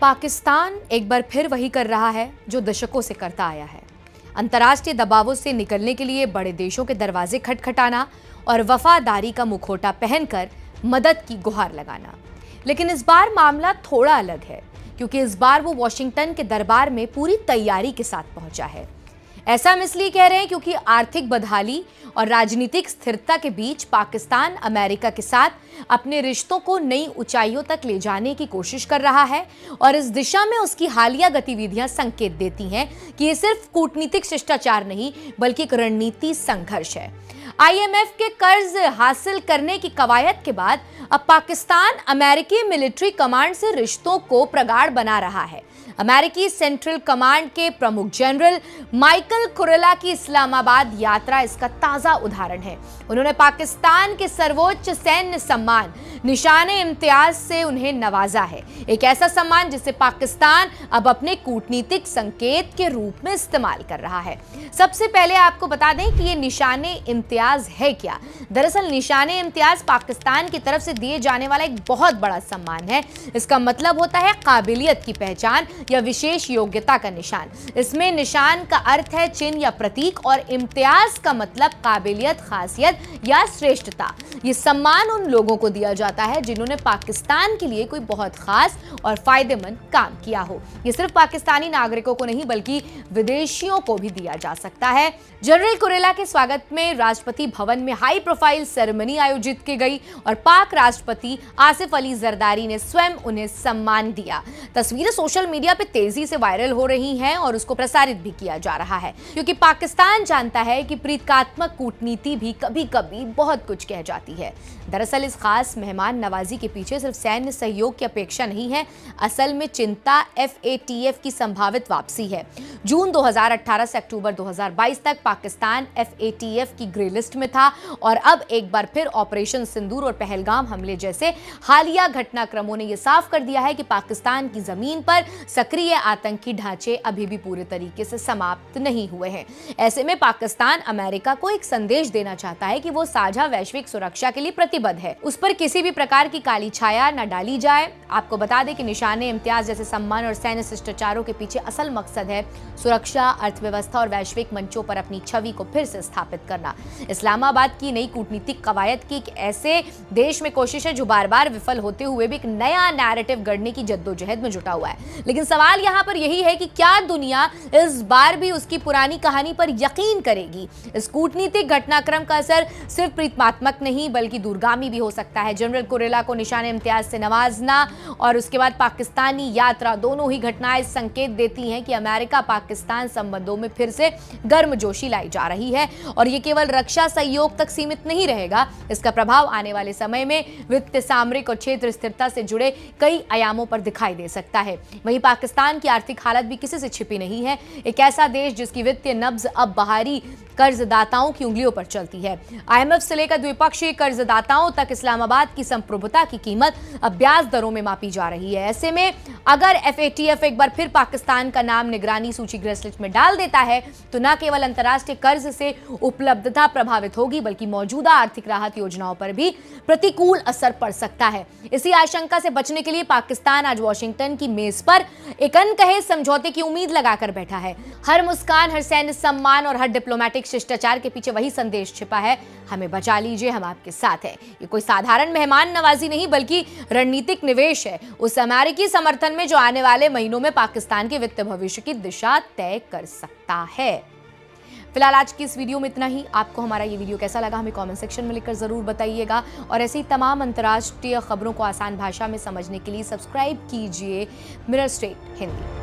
पाकिस्तान एक बार फिर वही कर रहा है जो दशकों से करता आया है। अंतर्राष्ट्रीय दबावों से निकलने के लिए बड़े देशों के दरवाजे खटखटाना और वफादारी का मुखौटा पहनकर मदद की गुहार लगाना। लेकिन इस बार मामला थोड़ा अलग है, क्योंकि इस बार वो वॉशिंगटन के दरबार में पूरी तैयारी के साथ पहुंचा है। ऐसा हम इसलिए कह रहे हैं क्योंकि आर्थिक बदहाली और राजनीतिक स्थिरता के बीच पाकिस्तान अमेरिका के साथ अपने रिश्तों को नई ऊंचाइयों तक ले जाने की कोशिश कर रहा है और इस दिशा में उसकी हालिया गतिविधियां संकेत देती हैं कि ये सिर्फ कूटनीतिक शिष्टाचार नहीं बल्कि एक रणनीति संघर्ष है। IMF के कर्ज हासिल करने की कवायद के बाद अब पाकिस्तान अमेरिकी मिलिट्री कमांड से रिश्तों को प्रगाढ़ बना रहा है। अमेरिकी सेंट्रल कमांड के प्रमुख जनरल माइकल कुरेला की इस्लामाबाद यात्रा इसका ताजा उदाहरण है। उन्होंने पाकिस्तान के सर्वोच्च सैन्य सम्मान निशाने इम्तियाज से उन्हें नवाजा है, एक ऐसा सम्मान जिसे पाकिस्तान अब अपने कूटनीतिक संकेत के रूप में इस्तेमाल कर रहा है। सबसे पहले आपको बता दें कि ये निशाने इम्तियाज है क्या। दरअसल निशाने इम्तियाज पाकिस्तान की तरफ से दिए जाने वाला एक बहुत बड़ा सम्मान है। इसका मतलब होता है काबिलियत की पहचान या विशेष योग्यता का निशान। इसमें निशान का अर्थ है चिन्ह या प्रतीक और इम्तियाज का मतलब काबिलियत, खासियत या श्रेष्ठता। ये सम्मान उन लोगों को दिया जाता है जिन्होंने पाकिस्तान के लिए कोई बहुत खास और फायदेमंद काम किया हो। ये सिर्फ पाकिस्तानी नागरिकों को नहीं बल्कि विदेशियों को भी दिया जा सकता है। जनरल कुरेला के स्वागत में राष्ट्रपति भवन में हाई प्रोफाइल सेरेमनी आयोजित की गई और पाक राष्ट्रपति आसिफ अली जरदारी ने स्वयं उन्हें सम्मान दिया। तस्वीरें सोशल मीडिया पे तेजी से वायरल हो रही हैं और उसको प्रसारित भी किया जा रहा है, क्योंकि पाकिस्तान जानता है कि प्रतीकात्मक कूटनीति भी कभी-कभी बहुत कुछ कह जाती है। दरअसल इस खास मेहमान नवाजी के पीछे सिर्फ सैन्य सहयोग की अपेक्षा नहीं है, असल में चिंता FATF की संभावित वापसी है। जून 2018 से अक्टूबर 2022 तक पाकिस्तान FATF की ग्रे लिस्ट में था और अब एक बार फिर ऑपरेशन सिंदूर और पहलगाम हमले जैसे हालिया घटनाक्रमों ने यह साफ कर दिया है कि पाकिस्तान की जमीन पर सक्रिय आतंकी ढांचे अभी भी पूरे तरीके से समाप्त नहीं हुए हैं। ऐसे में पाकिस्तान अमेरिका को एक संदेश देना चाहता है कि वो साझा वैश्विक सुरक्षा के लिए प्रतिबद्ध है, उस पर किसी भी प्रकार की काली छाया न डाली जाए। आपको बता दें कि निशाने इम्तियाज जैसे सम्मान और सैन्य शिष्टाचारों के पीछे असल मकसद है सुरक्षा, अर्थव्यवस्था और वैश्विक मंचों पर अपनी छवि को फिर से स्थापित करना। इस्लामाबाद की नई कूटनीतिक कवायद की एक ऐसे देश में कोशिश है जो बार बार विफल होते हुए भी एक नया नैरेटिव गढ़ने की जद्दोजहद में जुटा हुआ है। लेकिन सवाल यहाँ पर यही है कि क्या दुनिया इस बार भी उसकी पुरानी कहानी पर यकीन करेगी। इस कूटनीतिक घटनाक्रम का असर सिर्फ प्रतीकात्मक नहीं बल्कि दूरगामी भी हो सकता है। जनरल कुरेला को निशाने इम्तियाज से नवाजना और उसके बाद पाकिस्तानी यात्रा, दोनों ही घटनाएं संकेत देती हैं कि अमेरिका पाकिस्तान संबंधों में फिर से गर्मजोशी लाई जा रही है और ये केवल रक्षा सहयोग तक सीमित नहीं रहेगा। इसका प्रभाव आने वाले समय में वित्त, सामरिक और क्षेत्र स्थिरता से जुड़े कई आयामों पर दिखाई दे सकता है। वहीं पाकिस्तान की आर्थिक हालत भी किसी से छिपी नहीं है। एक ऐसा देश जिसकी वित्तीय नब्ज अब बाहरी कर्जदाताओं की उंगलियों पर चलती है। IMF से लेकर द्विपक्षीय कर्जदाताओं तक इस्लामाबाद की संप्रभुता की कीमत अब ब्याज दरों में मापी जा रही है। ऐसे में अगर FATF एक बार फिर पाकिस्तान का नाम निगरानी सूचीग्रस्त लिस्ट में डाल देता है तो न केवल अंतर्राष्ट्रीय कर्ज से उपलब्धता प्रभावित होगी बल्कि मौजूदा आर्थिक राहत योजनाओं पर भी प्रतिकूल असर पड़ सकता है। इसी आशंका से बचने के लिए पाकिस्तान आज वॉशिंगटन की मेज पर एक अनकहे समझौते की उम्मीद लगाकर बैठा है। हर मुस्कान, हर सैन्य सम्मान और हर डिप्लोमेटिक शिष्टाचार के पीछे वही संदेश छिपा है, हमें बचा लीजिए, हम आपके साथ हैं। ये कोई साधारण मेहमान नवाजी नहीं बल्कि रणनीतिक निवेश है उस अमेरिकी समर्थन में जो आने वाले महीनों में पाकिस्तान के वित्त भविष्य की दिशा तय कर सकता है। फिलहाल आज की इस वीडियो में इतना ही। आपको हमारा ये वीडियो कैसा लगा हमें कमेंट सेक्शन में लिखकर जरूर बताइएगा और ऐसी तमाम अंतर्राष्ट्रीय खबरों को आसान भाषा में समझने के लिए सब्सक्राइब कीजिए मिरर स्ट्रेट हिंदी।